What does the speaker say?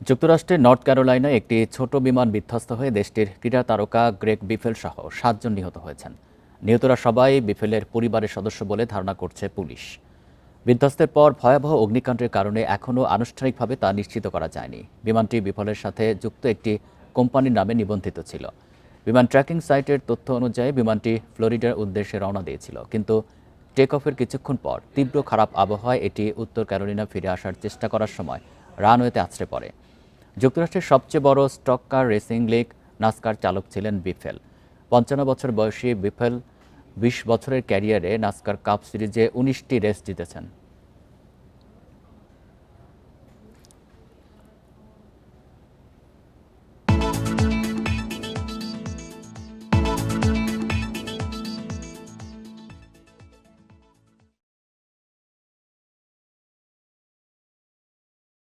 যুক্তরাষ্ট্রের নর্থ ক্যারোলাইনায় একটি ছোট বিমান বিধ্বস্ত হয়ে দেশটির ক্রীড়া তারকা গ্রেগ বিফেল সহ ৭ জন নিহত হয়েছেন। নিহতরা সবাই বিফেলের পরিবারের সদস্য বলে ধারণা করছে পুলিশ। বিধ্বস্তের পর ভয়াবহ অগ্নিকাণ্ডের কারণে এখনও আনুষ্ঠানিকভাবে তা নিশ্চিত করা যায়নি। বিমানটি বিফলের সাথে যুক্ত একটি কোম্পানির নামে নিবন্ধিত ছিল। বিমান ট্র্যাকিং সাইটের তথ্য অনুযায়ী বিমানটি ফ্লোরিডার উদ্দেশ্যে রওনা দিয়েছিল, কিন্তু টেক অফের কিছুক্ষণ পর তীব্র খারাপ আবহাওয়ায় এটি উত্তর ক্যারোলিনা ফিরে আসার চেষ্টা করার সময় রানওয়েতে আছড়ে পড়ে। যুক্তরাষ্ট্রের সবচেয়ে বড় স্টক কার রেসিং লিগ নাসকার চালক ছিলেন বিফেল। ৫৫ বছর বয়সী বিফেল ২০ বছরের ক্যারিয়ারে নাসকার কাপ সিরিজে ১৯টি রেস জিতেছেন।